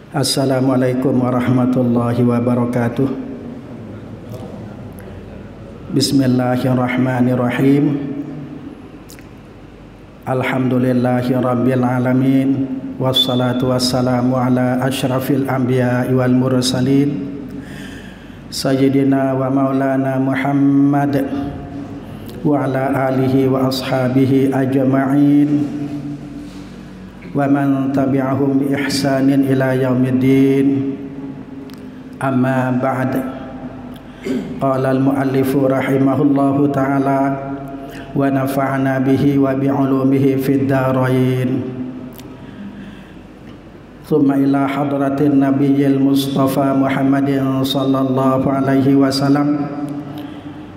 Assalamualaikum warahmatullahi wabarakatuh. Bismillahirrahmanirrahim. Alhamdulillahi rabbil alamin. Wassalatu wassalamu ala asyrafil anbiya'i wal mursalin Sayyidina wa maulana Muhammad wa ala alihi wa ashabihi ajma'in wa man tabi'ahum bi ihsanin ila yaumiddin. Amma ba'd. Qala al-muallifu rahimahullahu ta'ala wa nafa'ana bihi wa bi'ulumihi fid dharain. Thumma ila hadratin nabiyil mustafa Muhammadin sallallahu alaihi wasallam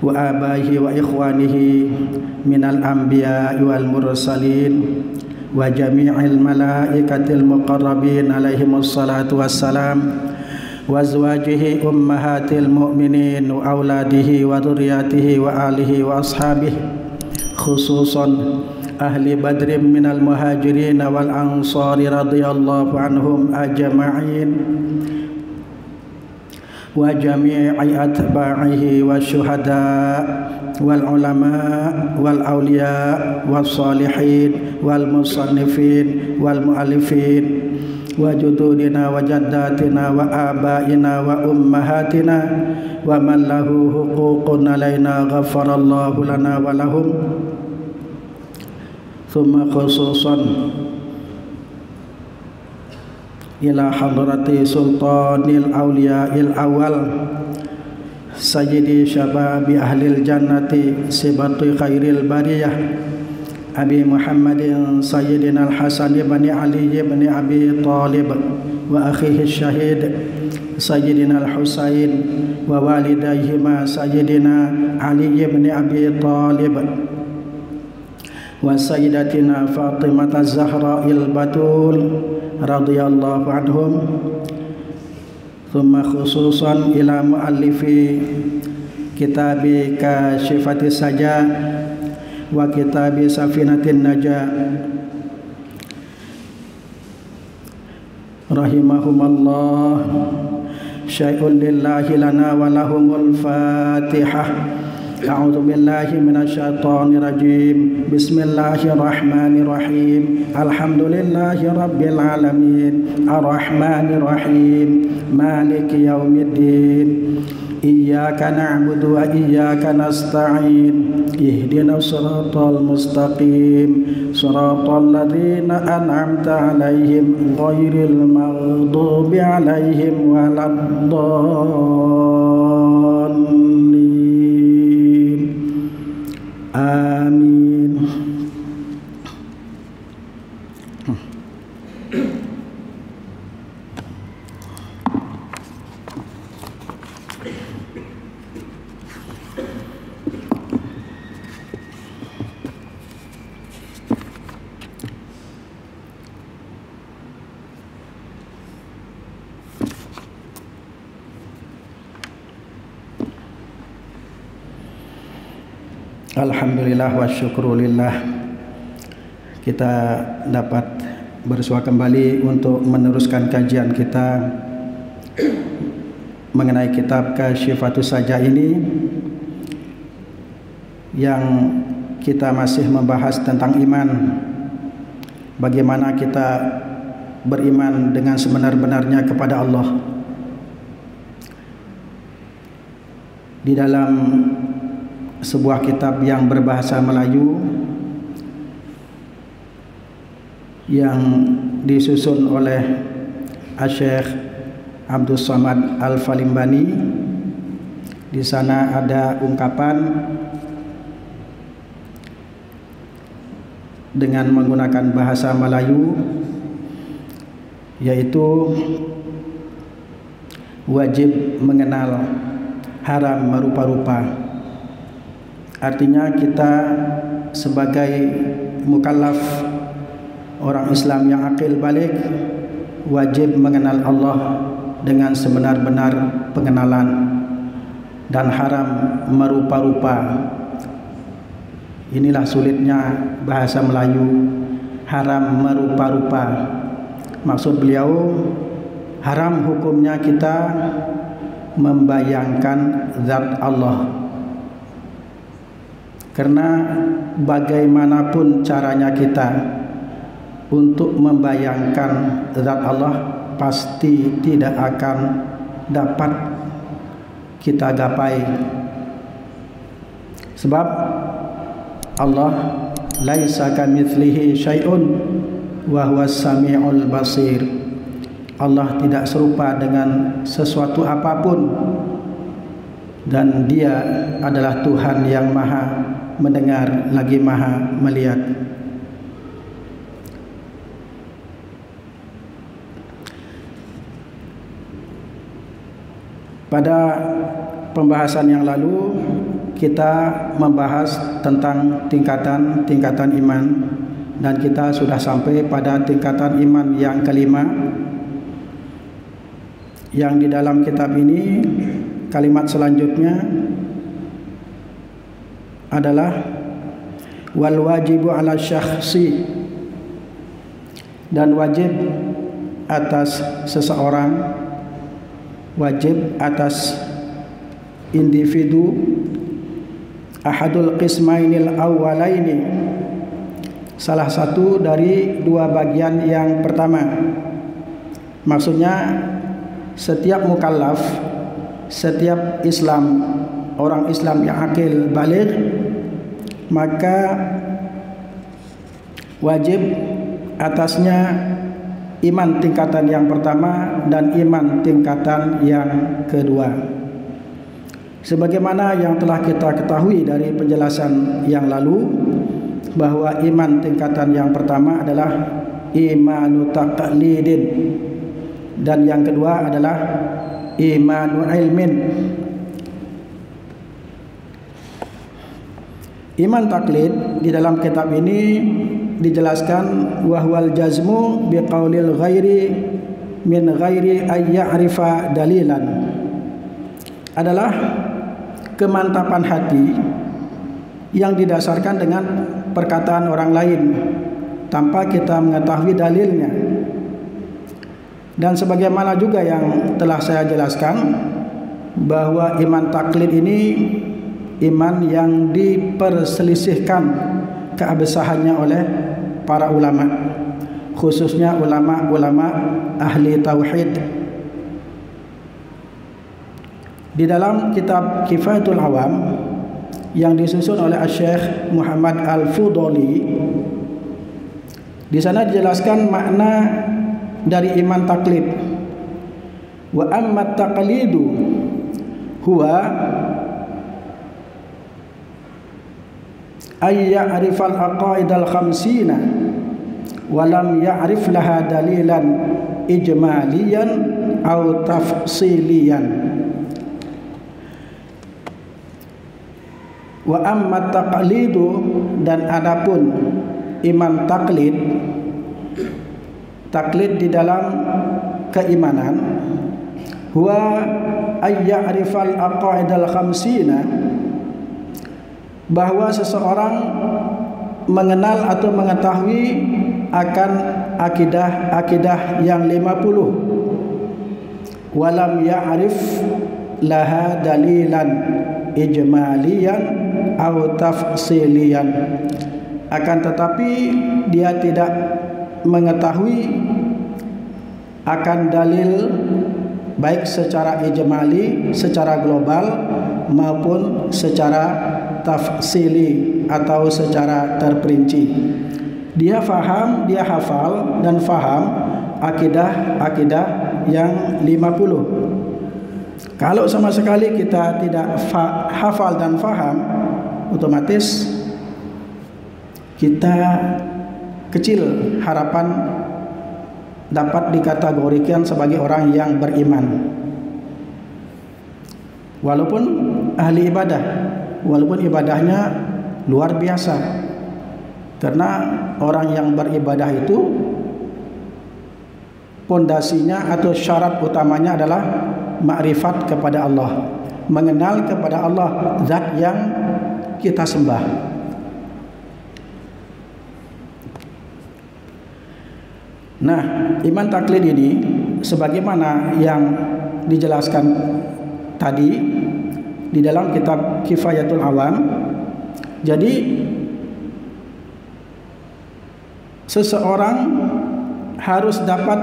wa abaihi wa ikhwanihi minal anbiya'i wal mursalin wa jami'il malaikatil muqarrabin alaihimus salatu wassalam wa azwajihi ummahatil mu'minin wa auladihi wa dhurriyyatihi wa alihi wa ashabihi khususan ahli badrin minal muhajirin wal ansari radhiyallahu anhum ajma'in wa jami'i atba'ihi wa syuhada wal ulama wal awliya wal salihin wal musannifin wal muallifin wa jududina wa jaddatina wa abaina wa ummahatina wa man lahu huququn alaina ghafarallahu lana wa lahum. Thumma khususan ila hadrati sultanil awliya'il awal sayyidi syababi ahlil jannati sibati khairil bariyah Abi Muhammadin sayyidina al-Hasan ibn Ali ibn Abi Talib wa akhihi syahid sayyidina al-Husain wa walidayhima sayyidina Ali ibn Abi Talib wa sayyidatina Fatimah az-Zahra il-Batul radhiyallahu anhum. Thumma khususan ila muallifi kitabi Kashifatis Saja wa kitabi Safinatin Najah rahimahumallah. Syai'un lillahi lana wa lahumul Fatihah. A'udzu billahi minasyaitonir rajim. Bismillahirrahmanirrahim. Alhamdulillahi rabbil alamin. Arrahmanir rahim. Maliki yaumiddin. Iyyaka na'budu wa iyyaka nasta'in. Ihdinas siratal mustaqim. Siratal ladzina an'amta 'alaihim ghairil maghdubi 'alaihim waladdallin. Amin. Alhamdulillah wa syukrulillah, kita dapat bersua kembali untuk meneruskan kajian kita mengenai kitab Kashifatus Saja ini, yang kita masih membahas tentang iman. Bagaimana kita beriman dengan sebenar-benarnya kepada Allah. Di dalam sebuah kitab yang berbahasa Melayu yang disusun oleh Syekh Abdus Samad Al-Falimbani, di sana ada ungkapan dengan menggunakan bahasa Melayu, yaitu wajib mengenal haram merupa-rupa. Artinya kita sebagai mukallaf, orang Islam yang akil balik, wajib mengenal Allah dengan sebenar-benar pengenalan, dan haram merupa-rupa. Inilah sulitnya bahasa Melayu, haram merupa-rupa. Maksud beliau, haram hukumnya kita membayangkan zat Allah. Karena bagaimanapun caranya kita untuk membayangkan zat Allah, pasti tidak akan dapat kita gapai. Sebab Allah laisa kamitslihi syai'un wa huwas samiul basir. Allah tidak serupa dengan sesuatu apapun, dan Dia adalah Tuhan yang Maha mendengar lagi Maha melihat. Pada pembahasan yang lalu kita membahas tentang tingkatan-tingkatan iman, dan kita sudah sampai pada tingkatan iman yang kelima, yang di dalam kitab ini kalimat selanjutnya adalah wal wajibu ala syakhsi, dan wajib atas seseorang, wajib atas individu, ahadul qismainil awwalaini, salah satu dari dua bagian yang pertama. Maksudnya setiap mukallaf, setiap Islam, orang Islam yang akil baligh, maka wajib atasnya iman tingkatan yang pertama dan iman tingkatan yang kedua. Sebagaimana yang telah kita ketahui dari penjelasan yang lalu, bahwa iman tingkatan yang pertama adalah imanu taqlidin, dan yang kedua adalah imanu ilmin. Iman taklid di dalam kitab ini dijelaskan wahwal jazmu biqaulil ghairi min ghairi ay ya'rifa dalilan, adalah kemantapan hati yang didasarkan dengan perkataan orang lain tanpa kita mengetahui dalilnya. Dan sebagaimana juga yang telah saya jelaskan, bahwa iman taklid ini iman yang diperselisihkan keabsahannya oleh para ulama, khususnya ulama-ulama ahli tauhid. Di dalam kitab Kifayatul Awam yang disusun oleh Syekh Muhammad Al-Fudhali, di sana dijelaskan makna dari iman taklid. Wa amma taqlidu huwa ay ya'rifal aqaidal khamsina wa lam ya'rif laha dalilan ijmaliyan aw tafsiliyan. Wa amma taqlidu, dan adapun iman taklid, taklid di dalam keimanan, huwa ay ya'rifal aqaidal khamsina, bahwa seseorang mengenal atau mengetahui akan akidah-akidah yang 50, walam ya'rif laha dalilan ijmaliyan atau tafsilian, akan tetapi dia tidak mengetahui akan dalil baik secara ijmali, secara global, maupun secara tafsili atau secara terperinci. Dia faham, dia hafal dan faham akidah-akidah yang 50. Kalau sama sekali kita tidak hafal dan faham, otomatis kita kecil harapan dapat dikategorikan sebagai orang yang beriman. Walaupun ahli ibadah, walaupun ibadahnya luar biasa. Karena orang yang beribadah itu pondasinya atau syarat utamanya adalah makrifat kepada Allah, mengenal kepada Allah, zat yang kita sembah. Nah, iman taklid ini sebagaimana yang dijelaskan tadi di dalam kitab Kifayatul Awam. Jadi seseorang harus dapat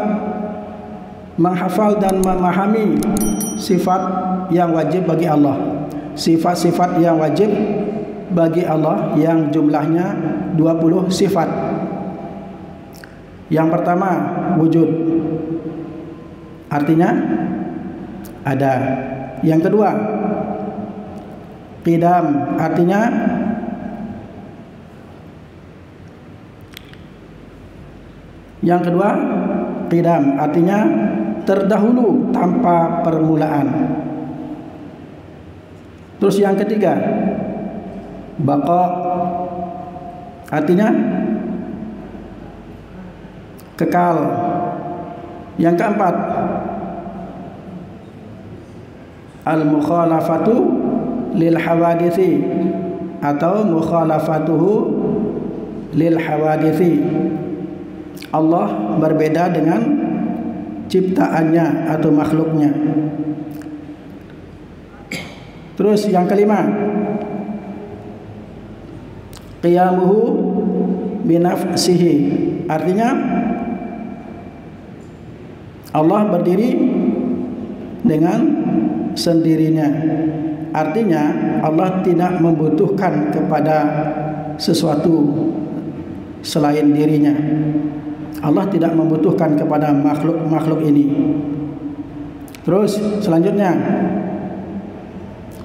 menghafal dan memahami sifat yang wajib bagi Allah, sifat-sifat yang wajib bagi Allah yang jumlahnya 20 sifat. Yang pertama, wujud, artinya ada. Yang kedua, qidam, artinya terdahulu tanpa permulaan. Terus yang ketiga, baqa, artinya kekal. Yang keempat, al-mukhalafatu lil hawadithi atau mukhalafatuhu lil hawadithi. Allah berbeda dengan ciptaannya atau makhluknya. Terus yang kelima, qiyamuhu binafsihi, artinya Allah berdiri dengan sendirinya. Artinya Allah tidak membutuhkan kepada sesuatu selain dirinya. Allah tidak membutuhkan kepada makhluk-makhluk ini. Terus selanjutnya,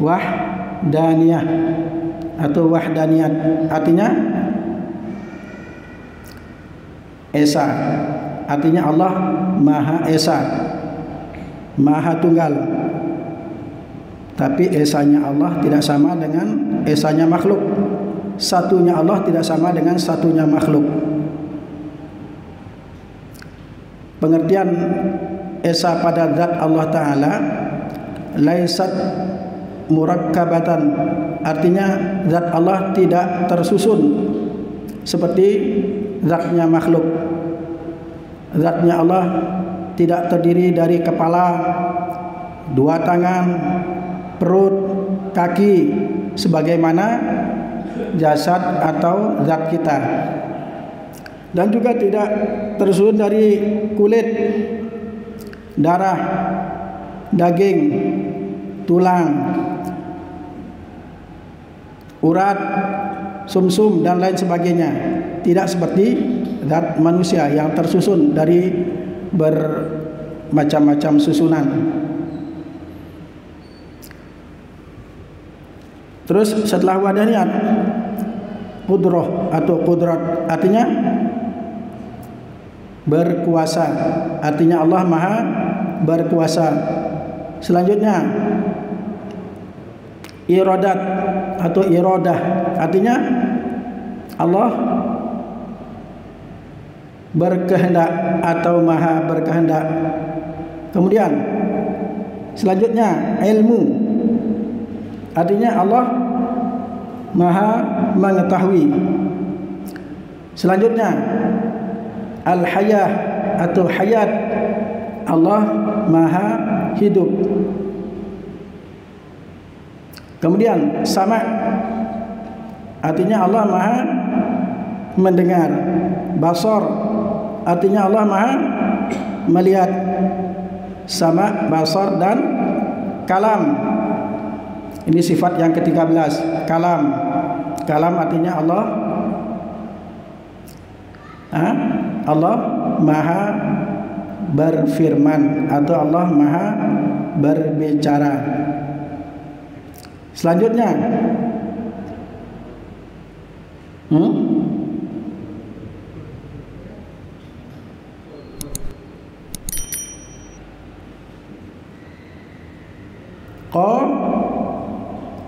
wahdaniyah atau wahdaniyat, artinya esa, artinya Allah Maha Esa, Maha Tunggal. Tapi esanya Allah tidak sama dengan esanya makhluk. Satunya Allah tidak sama dengan satunya makhluk. Pengertian esa pada zat Allah Ta'ala, laisat murakkabatan, artinya zat Allah tidak tersusun seperti zatnya makhluk. Zatnya Allah tidak terdiri dari kepala, dua tangan, perut, kaki sebagaimana jasad atau zat kita. Dan juga tidak tersusun dari kulit, darah, daging, tulang, urat, sumsum dan lain sebagainya. Tidak seperti zat manusia yang tersusun dari bermacam-macam susunan. Terus setelah wadaniyat, qudrah atau qudrat, artinya berkuasa, artinya Allah Maha berkuasa. Selanjutnya, iradat atau iradah, artinya Allah berkehendak atau Maha berkehendak. Kemudian selanjutnya, ilmu, artinya Allah Maha mengetahui. Selanjutnya, al-hayah atau hayat, Allah Maha hidup. Kemudian sama, artinya Allah Maha mendengar. Basar, artinya Allah Maha melihat. Sama, basar dan kalam. Ini sifat yang ke-13, kalam. Kalam artinya Allah Maha berfirman atau Allah Maha berbicara. Selanjutnya,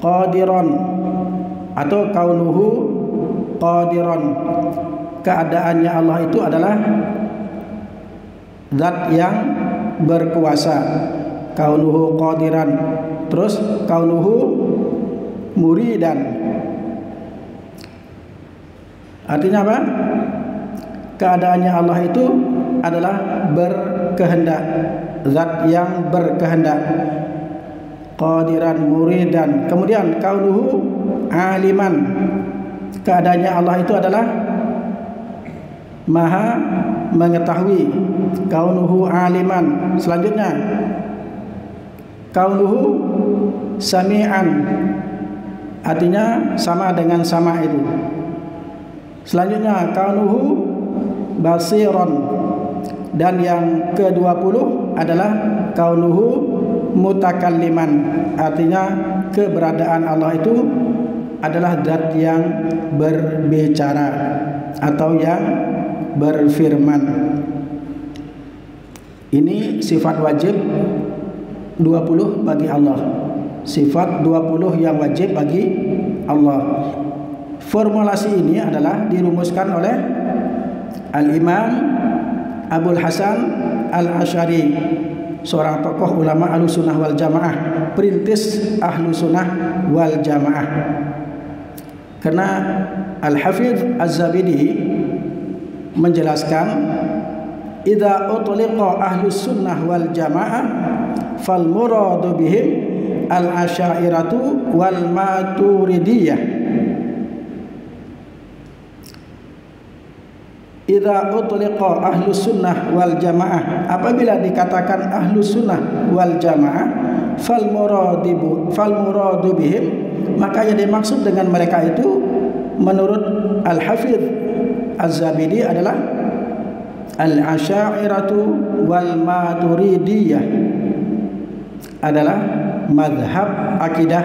qadiran atau kaunuhu qadiran. Keadaannya Allah itu adalah zat yang berkuasa. Kaunuhu qadiran. Terus kaunuhu muridan, artinya apa? Keadaannya Allah itu adalah berkehendak, zat yang berkehendak. Qadiran muridan. Kemudian kaunuhu aliman, keadaannya Allah itu adalah maha mengetahui. Kaunuhu aliman. Selanjutnya kaunuhu sami'an, artinya sama dengan sama itu. Selanjutnya kaunuhu basiron, dan yang ke-20 adalah kaunuhu mutakalliman, artinya keberadaan Allah itu adalah zat yang berbicara atau yang berfirman. Ini sifat wajib 20 bagi Allah. Sifat 20 yang wajib bagi Allah. Formulasi ini adalah dirumuskan oleh Al-Imam Abul Hasan Al-Asy'ari, seorang tokoh ulama Ahlussunnah wal Jamaah, perintis Ahlussunnah wal Jamaah. Karena Al-Hafidz Az-Zabidi menjelaskan, idza utliqa Ahlussunnah wal Jamaah fal muradu bihim al-asy'ariyatu wal maturidiyah. Idza utliqa ahlus sunnah wal jamaah, apabila dikatakan ahlus sunnah wal jamaah, fal muradu bihim, maka yang dimaksud dengan mereka itu menurut Al-Hafidz Az-Zabidi adalah al-asy'ariyatu wal maturidiyah, adalah mazhab akidah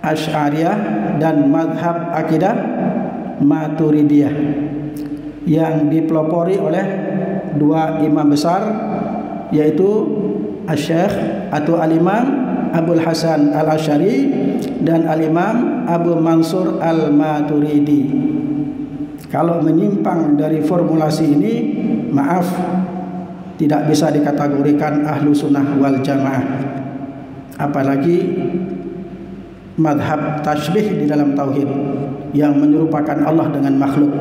Asy'ariyah dan mazhab akidah Maturidiyah yang dipelopori oleh dua imam besar, yaitu Asy-Syaikh atau Al-Imam Abul Hasan Al-Asy'ari dan Al-Imam Abu Mansur Al-Maturidi. Kalau menyimpang dari formulasi ini, maaf, tidak bisa dikategorikan ahlu sunnah wal jamaah. Apalagi madhab tasbih di dalam tauhid yang menyerupakan Allah dengan makhluk.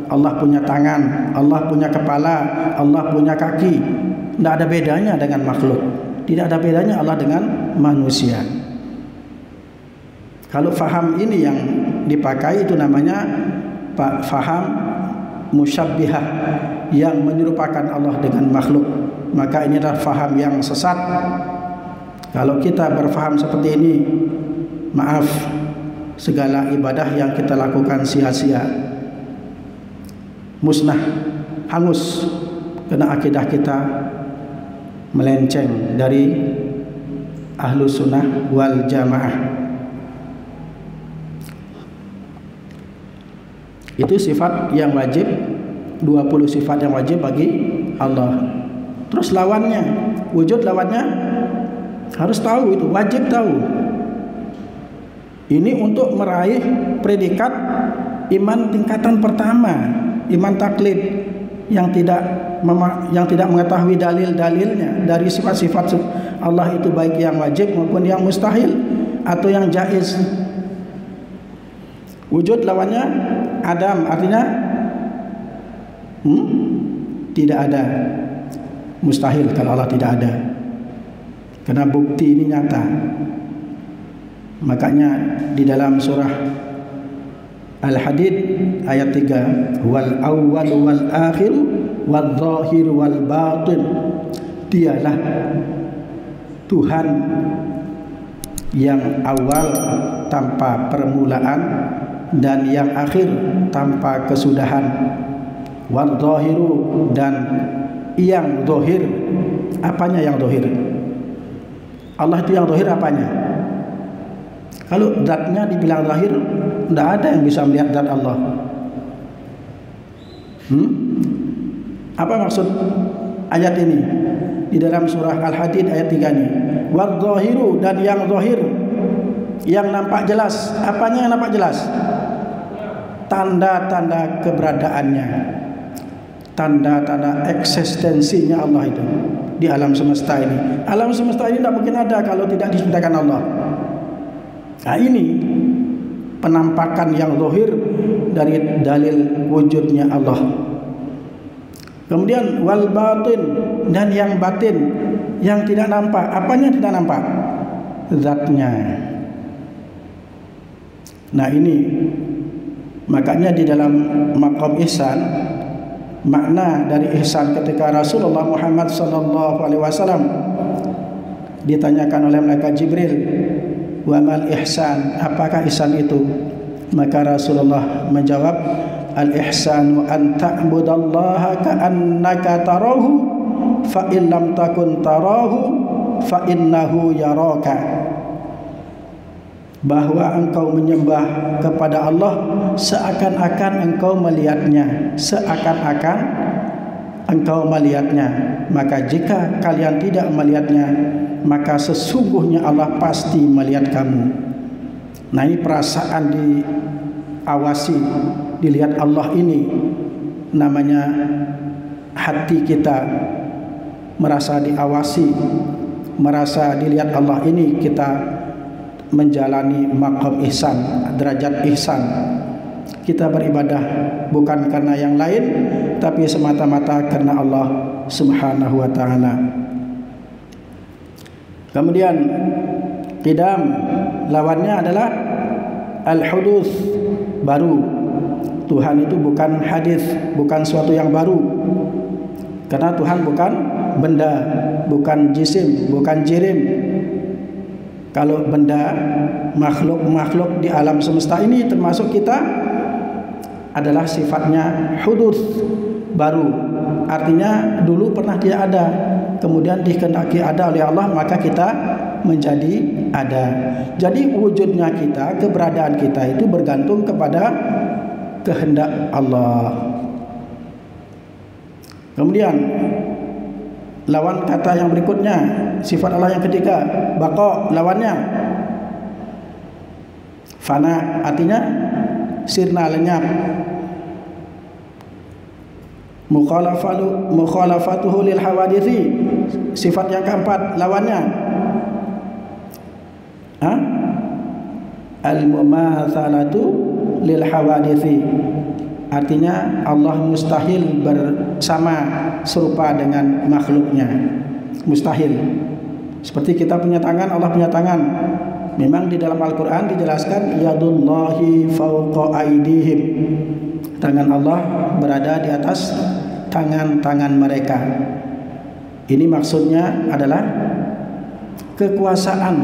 Allah punya tangan, Allah punya kepala, Allah punya kaki. Tidak ada bedanya dengan makhluk. Tidak ada bedanya Allah dengan manusia. Kalau faham ini yang dipakai, itu namanya faham musyabbihah, yang menyerupakan Allah dengan makhluk. Maka ini adalah faham yang sesat. Kalau kita berfaham seperti ini, maaf, segala ibadah yang kita lakukan sia-sia, musnah, hangus, karena akidah kita melenceng dari ahlus sunnah wal jamaah. Itu sifat yang wajib, 20 sifat yang wajib bagi Allah. Terus lawannya, wujud lawannya harus tahu, itu wajib tahu. Ini untuk meraih predikat iman tingkatan pertama, iman taklid, yang tidak mengetahui dalil-dalilnya dari sifat-sifat Allah itu, baik yang wajib maupun yang mustahil atau yang jaiz. Wujud lawannya Adam, artinya tidak ada, mustahil kalau Allah tidak ada, karena bukti ini nyata. Makanya di dalam surah Al-Hadid ayat 3, wal awwal wal akhir wal zahir wal batin, dialah Tuhan yang awal tanpa permulaan dan yang akhir tanpa kesudahan, wal zahiru, dan yang zahir. Apanya yang zahir? Allah itu yang zahir apanya? Kalau zatnya dibilang zahir, tidak ada yang bisa melihat zat Allah. Apa maksud ayat ini di dalam surah Al-Hadid ayat 3 ini? Wal zahiru, dan yang zahir, yang nampak jelas. Apanya yang nampak jelas? Tanda-tanda keberadaannya, tanda-tanda eksistensinya Allah itu di alam semesta ini. Alam semesta ini tidak mungkin ada kalau tidak diciptakan Allah. Nah, ini penampakan yang zahir dari dalil wujudnya Allah. Kemudian wal batin, dan yang batin, yang tidak nampak. Apanya tidak nampak? Zatnya. Nah ini makanya di dalam maqam ihsan, makna dari ihsan ketika Rasulullah Muhammad SAW ditanyakan oleh malaikat Jibril, wa mal ihsan, apakah ihsan itu? Maka Rasulullah menjawab, al ihsanu an ta'budallaha ka'annaka tarahu fa in lam takun tarahu fa innahu yaraka. Bahwa engkau menyembah kepada Allah seakan-akan engkau melihatnya, seakan-akan engkau melihatnya. Maka jika kalian tidak melihatnya, maka sesungguhnya Allah pasti melihat kamu. Nah ini perasaan diawasi, dilihat Allah ini namanya hati kita merasa diawasi, merasa dilihat Allah ini, kita menjalani maqam ihsan, derajat ihsan. Kita beribadah bukan karena yang lain, tapi semata-mata karena Allah Subhanahu wa taala. Kemudian qidam, lawannya adalah al-huduts, baru. Tuhan itu bukan hadis, bukan suatu yang baru. Karena Tuhan bukan benda, bukan jisim, bukan jirim. Kalau benda, makhluk-makhluk di alam semesta ini termasuk kita adalah sifatnya huduts, baru. Artinya dulu pernah dia ada, kemudian dikehendaki ada oleh Allah, maka kita menjadi ada. Jadi wujudnya kita, keberadaan kita itu bergantung kepada kehendak Allah. Kemudian lawan kata yang berikutnya, sifat Allah yang ketiga, baqa, lawannya fana, artinya sirna, lenyap. Mukhalafatuhu lil hawadithi, sifat yang keempat, lawannya al-mumatsalatu lil hawadithi, artinya Allah mustahil bersama serupa dengan makhluknya, mustahil. Seperti kita punya tangan, Allah punya tangan. Memang di dalam Al-Quran dijelaskan yadullahi fawqa aydihim, tangan Allah berada di atas tangan-tangan mereka. Ini maksudnya adalah kekuasaan,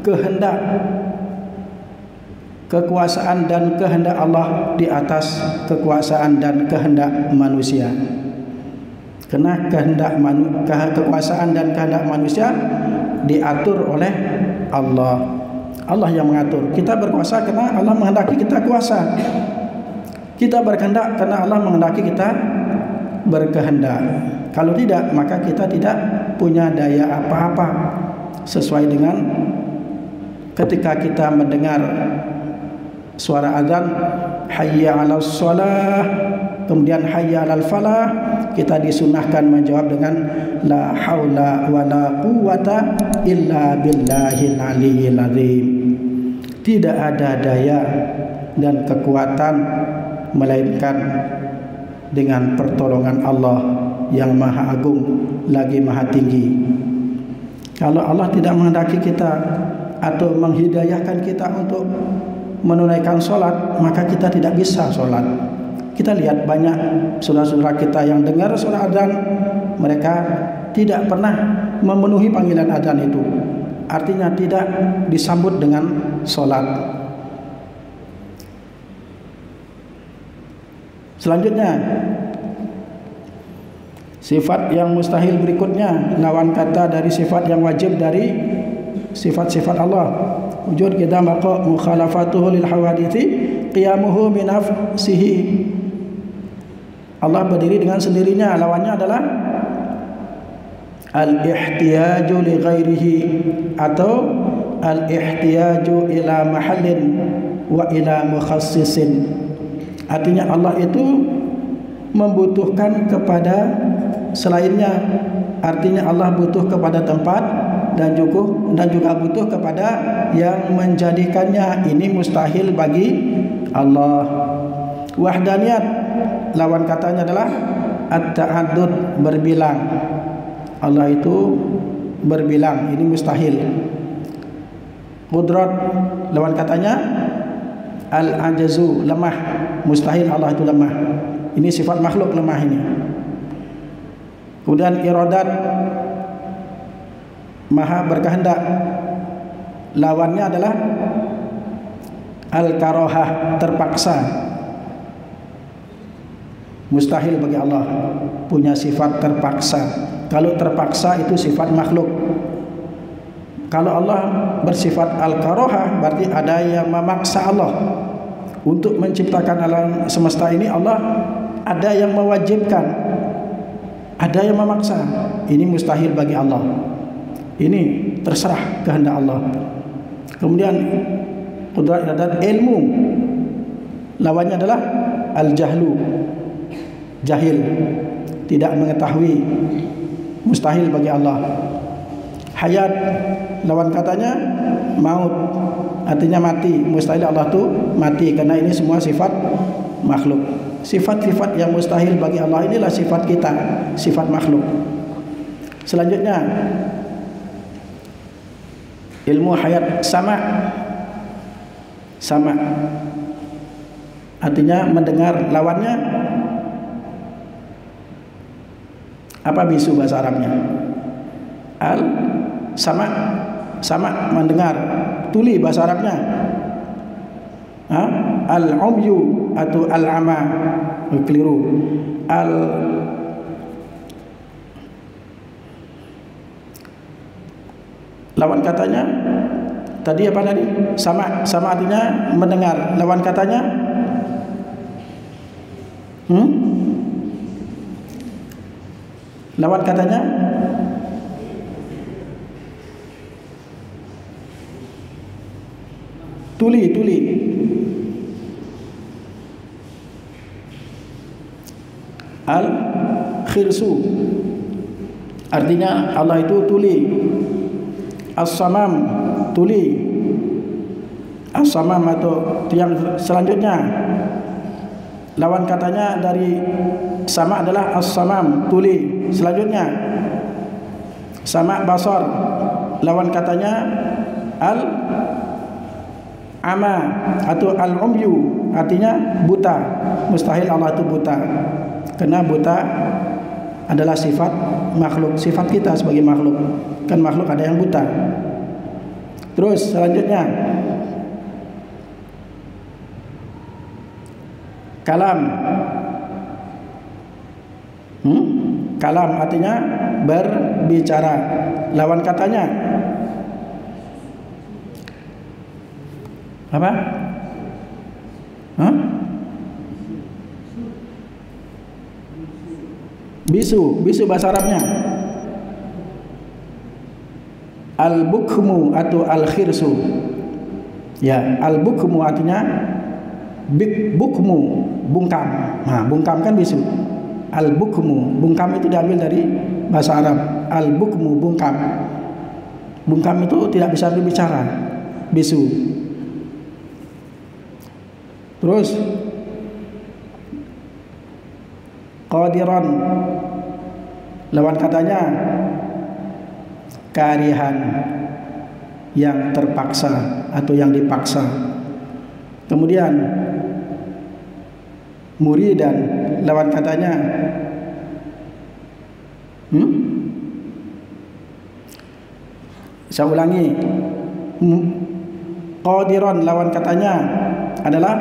kehendak, kekuasaan dan kehendak Allah di atas kekuasaan dan kehendak manusia. Karena kekuasaan dan kehendak manusia diatur oleh Allah. Allah yang mengatur. Kita berkuasa karena Allah menghendaki kita kuasa. Kita berkehendak karena Allah menghendaki kita berkehendak. Kalau tidak, maka kita tidak punya daya apa-apa. Sesuai dengan ketika kita mendengar suara azan, hayya 'alas shalah, kemudian hayya 'alal falah, kita disunahkan menjawab dengan la haula wala quwata illa billahil aliyyil azim. Tidak ada daya dan kekuatan melainkan dengan pertolongan Allah yang maha agung lagi maha tinggi. Kalau Allah tidak menghendaki kita atau menghidayahkan kita untuk menunaikan sholat, maka kita tidak bisa sholat. Kita lihat banyak saudara-saudara kita yang dengar suara azan, mereka tidak pernah memenuhi panggilan azan itu. Artinya tidak disambut dengan sholat. Selanjutnya, sifat yang mustahil berikutnya, lawan kata dari sifat yang wajib dari sifat-sifat Allah. Wujud kita maka mukhalafatuhu lil hawadithi qiyamuhu bi nafsihi. Allah berdiri dengan sendirinya, lawannya adalah al-ihtiyaju li ghairihi atau al-ihtiyaju ila mahallin wa ila mukhassisin. Artinya Allah itu membutuhkan kepada selainnya. Artinya Allah butuh kepada tempat dan juga butuh kepada yang menjadikannya. Ini mustahil bagi Allah. Wahdaniyat, lawan katanya adalah at-ta'addud, berbilang. Allah itu berbilang, ini mustahil. Qudrat, lawan katanya al-ajazu, lemah. Mustahil Allah itu lemah. Ini sifat makhluk lemah ini. Kemudian iradat, maha berkehendak. Lawannya adalah al-karahah, terpaksa. Mustahil bagi Allah punya sifat terpaksa. Kalau terpaksa itu sifat makhluk. Kalau Allah bersifat al-karahah, berarti ada yang memaksa Allah untuk menciptakan alam semesta ini. Allah ada yang mewajibkan, ada yang memaksa. Ini mustahil bagi Allah. Ini terserah kehendak Allah. Kemudian qudrat iradat, ilmu. Lawannya adalah al-jahlu, jahil, tidak mengetahui. Mustahil bagi Allah. Hayat, lawan katanya maut, artinya mati. Mustahil Allah tu mati, karena ini semua sifat makhluk. Sifat-sifat yang mustahil bagi Allah inilah sifat kita, sifat makhluk. Selanjutnya ilmu hayat, sama. Sama artinya mendengar. Lawannya apa bisu bahasa Arabnya? Sama, sama mendengar. Tuli bahasa Arabnya al-umyu atau al-ama. Keliru. Lawan katanya tadi apa tadi? Sama, sama artinya mendengar. Lawan katanya lawan katanya tuli, tuli. Al-khirsu artinya Allah itu tuli. As-samam, tuli. As-samam atau yang selanjutnya, lawan katanya dari sama adalah as-samam, tuli. Selanjutnya sama basar, lawan katanya al-ama atau al-umyu, artinya buta. Mustahil Allah itu buta, karena buta adalah sifat makhluk, sifat kita sebagai makhluk. Kan makhluk ada yang buta. Terus selanjutnya kalam. Kalam artinya berbicara. Lawan katanya apa? Bisu, bisu bahasa Arabnya al-bukmu atau al-khirsu. Ya, al-bukmu artinya bukmu, bungkam. Nah, bungkam kan bisu. Al-bukmu, bungkam itu diambil dari bahasa Arab. Al-bukmu, bungkam. Bungkam itu tidak bisa berbicara, bisu. Terus qadiran, lawan katanya karihan, yang terpaksa atau yang dipaksa. Kemudian muridan, lawan katanya saya ulangi. Qadiran, lawan katanya adalah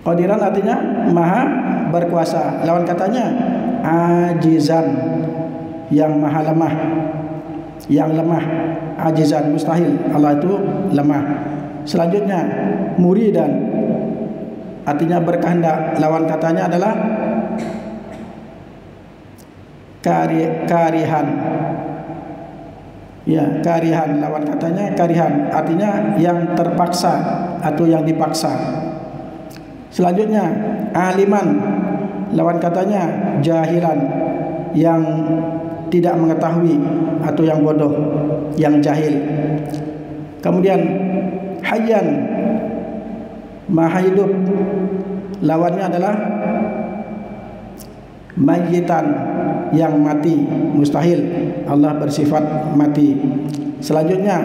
qadiran artinya maha berkuasa. Lawan katanya ajizan, yang maha lemah, yang lemah. Ajizan, mustahil Allah itu lemah. Selanjutnya muridan artinya berkehendak. Lawan katanya adalah karihan. Ya, karihan. Lawan katanya karihan artinya yang terpaksa atau yang dipaksa. Selanjutnya aliman, lawan katanya jahilan, yang tidak mengetahui atau yang bodoh, yang jahil. Kemudian hayyan, maha hidup. Lawannya adalah mayyitan, yang mati, mustahil Allah bersifat mati. Selanjutnya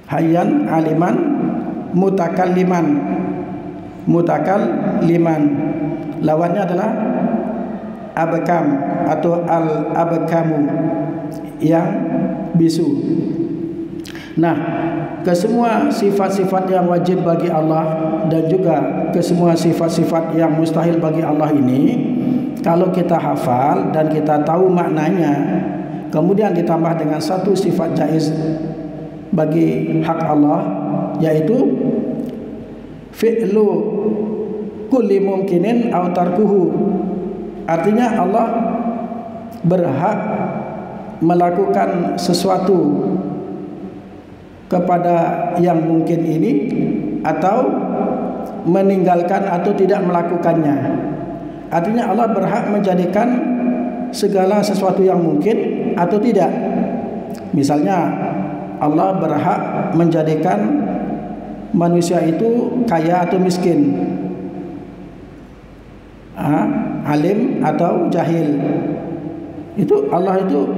hayyan, aliman, mutakalliman. Mutakalliman lawannya adalah abkam atau al-abkamu, yang bisu. Nah, kesemua sifat-sifat yang wajib bagi Allah dan juga kesemua sifat-sifat yang mustahil bagi Allah ini, kalau kita hafal dan kita tahu maknanya, kemudian ditambah dengan satu sifat jaiz bagi hak Allah, yaitu fi'lu kulli mumkinin aw tarkuhu. Artinya Allah berhak melakukan sesuatu kepada yang mungkin ini, atau meninggalkan atau tidak melakukannya. Artinya Allah berhak menjadikan segala sesuatu yang mungkin atau tidak. Misalnya Allah berhak menjadikan manusia itu kaya atau miskin, alim atau jahil. Itu Allah itu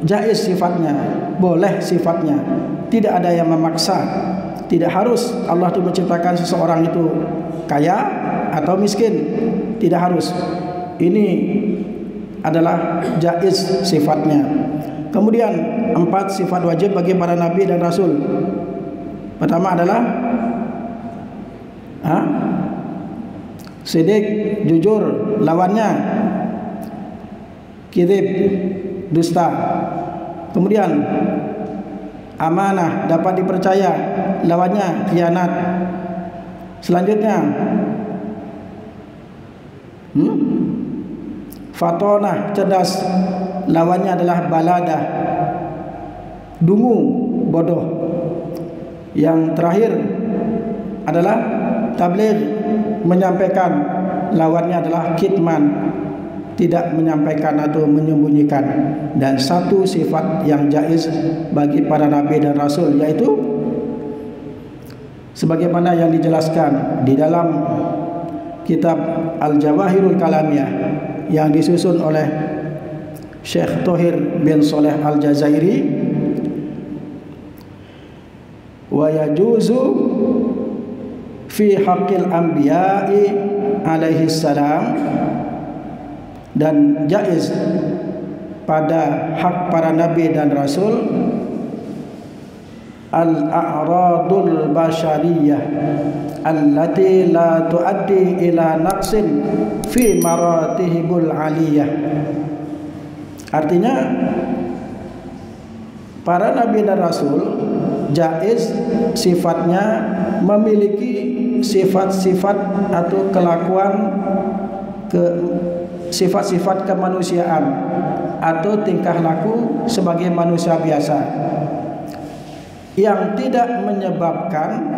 jaiz sifatnya, boleh sifatnya, tidak ada yang memaksa. Tidak harus Allah itu menciptakan seseorang itu kaya atau miskin, tidak harus. Ini adalah jaiz sifatnya. Kemudian 4 sifat wajib bagi para nabi dan rasul. Pertama adalah sidik, jujur. Lawannya kadzib, dusta. Kemudian amanah, dapat dipercaya. Lawannya khianat. Selanjutnya fatonah, cerdas. Lawannya adalah baladah, dungu, bodoh. Yang terakhir adalah tabligh, menyampaikan. Lawannya adalah kitman, tidak menyampaikan atau menyembunyikan. Dan satu sifat yang jaiz bagi para nabi dan rasul, yaitu sebagaimana yang dijelaskan di dalam kitab Al-Jawahirul Kalamiyah yang disusun oleh Syekh Thohir bin Saleh Al-Jazairi, wa yajuzu fi haqqil anbiya'i alaihi salam, dan jaiz pada hak para nabi dan rasul, al-a'radul basyariyah allati la tuaddi ila naqsin fi maratihibul aliyah. Artinya para nabi dan rasul jaiz sifatnya memiliki sifat-sifat atau kelakuan sifat-sifat kemanusiaan atau tingkah laku sebagai manusia biasa, yang tidak menyebabkan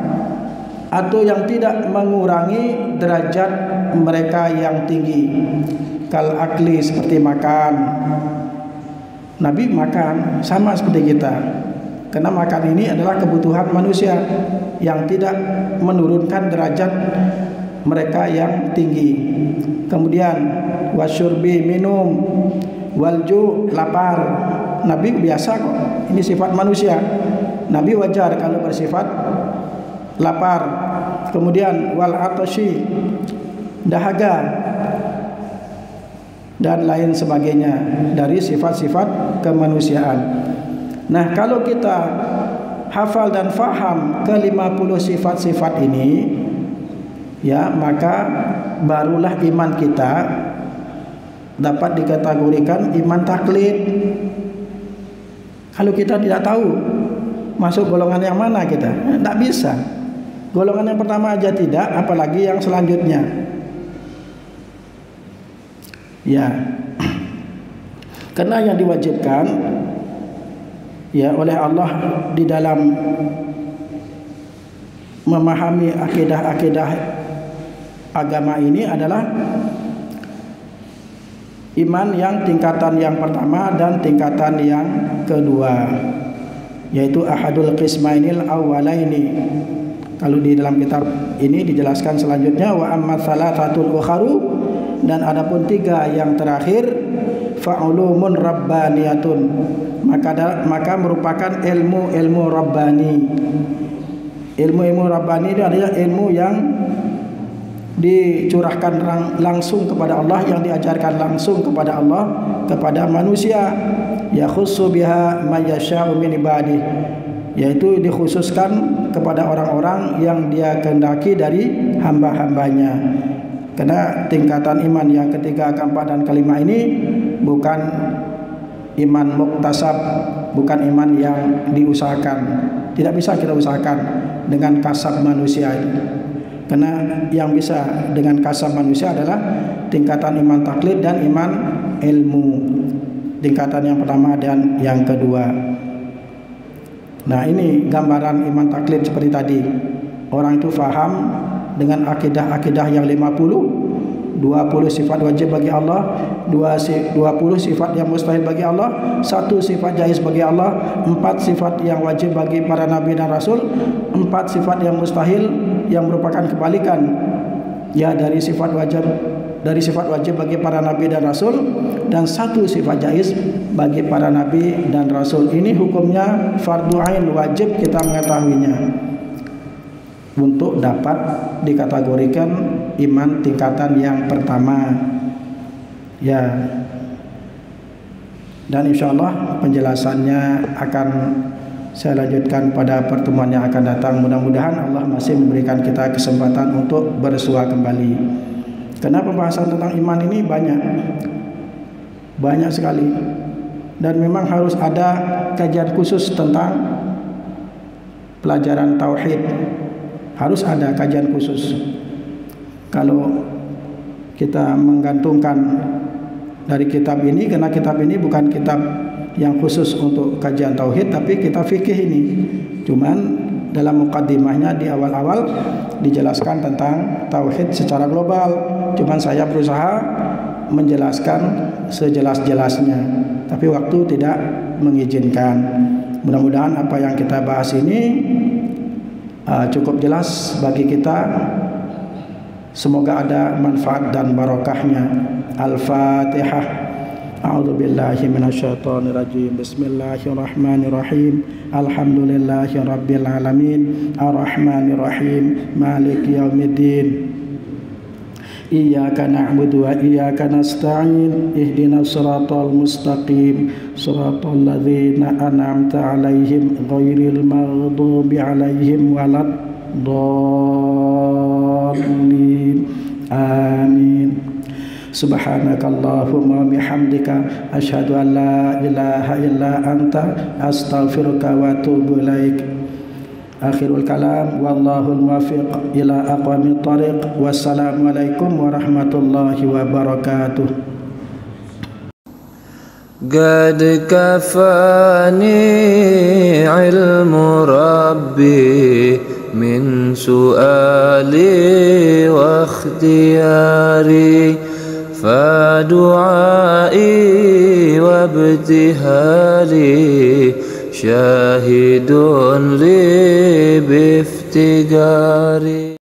atau yang tidak mengurangi derajat mereka yang tinggi. Kal akli, seperti makan. Nabi makan sama seperti kita, karena makan ini adalah kebutuhan manusia yang tidak menurunkan derajat mereka yang tinggi. Kemudian wasyurbi, minum, walju, lapar. Nabi biasa kok, ini sifat manusia. Nabi wajar kalau bersifat lapar. Kemudian wal atashi, dahaga, dan lain sebagainya dari sifat-sifat kemanusiaan. Nah, kalau kita hafal dan faham ke-50 sifat-sifat ini, ya, maka barulah iman kita dapat dikategorikan iman taklid. Kalau kita tidak tahu masuk golongan yang mana, kita tidak bisa. Golongan yang pertama aja tidak, apalagi yang selanjutnya. Ya, karena yang diwajibkan ya oleh Allah di dalam memahami akidah-akidah agama ini adalah iman yang tingkatan yang pertama dan tingkatan yang kedua, yaitu ahadul qismainil awwalaini. Kalau di dalam kitab ini dijelaskan selanjutnya, wa amma thalathatul ukharu, dan adapun tiga yang terakhir, fa'ulumun rabbaniyatun, maka merupakan ilmu rabbani. Ilmu rabbani itu adalah ilmu yang dicurahkan langsung kepada Allah, yang diajarkan langsung kepada Allah kepada manusia. Ya khussu biha may yasha'u min ibadihi, yaitu dikhususkan kepada orang-orang yang Dia kehendaki dari hamba-hambanya. Karena tingkatan iman yang ketiga, keempat dan kelima ini bukan iman muktasab, bukan iman yang diusahakan. Tidak bisa kita usahakan dengan kasab manusia ini. Karena yang bisa dengan kasab manusia adalah tingkatan iman taklid dan iman ilmu, tingkatan yang pertama dan yang kedua. Nah, ini gambaran iman taklid seperti tadi. Orang itu faham dengan akidah-akidah yang 50, 20 sifat wajib bagi Allah, 20 sifat yang mustahil bagi Allah, 1 sifat jaiz bagi Allah, 4 sifat yang wajib bagi para nabi dan rasul, 4 sifat yang mustahil yang merupakan kebalikan ya dari sifat wajib bagi para nabi dan rasul, dan 1 sifat jaiz bagi para nabi dan rasul. Ini hukumnya fardhu ain, wajib kita mengetahuinya untuk dapat dikategorikan iman tingkatan yang pertama ya. Dan insyaallah penjelasannya akan saya lanjutkan pada pertemuan yang akan datang. Mudah-mudahan Allah masih memberikan kita kesempatan untuk bersua kembali, karena pembahasan tentang iman ini banyak sekali, dan memang harus ada kajian khusus tentang pelajaran tauhid. Harus ada kajian khusus. Kalau kita menggantungkan dari kitab ini, karena kitab ini bukan kitab yang khusus untuk kajian tauhid, tapi kitab fikih ini. Cuman dalam mukaddimahnya di awal-awal dijelaskan tentang tauhid secara global. Cuman saya berusaha menjelaskan sejelas-jelasnya, tapi waktu tidak mengizinkan. Mudah-mudahan apa yang kita bahas ini cukup jelas bagi kita. Semoga ada manfaat dan barokahnya. Al-Fatihah. A'udzubillahi minasyaitonirrajim. Bismillahirrahmanirrahim. Alhamdulillahirabbil alamin. Arrahmanirrahim. Maliki yaumiddin. Iyyaka na'budu wa iyyaka nasta'in. Ihdinas siratal mustaqim. Siratal ladzina an'amta 'alaihim ghairil maghdubi 'alaihim waladdallin. Amin. Subhanakallahumma bihamdika asyhadu an la ilaha illa anta astaghfiruka wa atubu ilaik. Akhirul kalam, wallahul muwaffiq ila aqwamit thariq. Wassalamualaikum warahmatullahi wabarakatuh. Qad kafani ilmu rabbi min su'ali wa ikhtiyari, fa du'ai wa ibtihali syahidun li biftigari.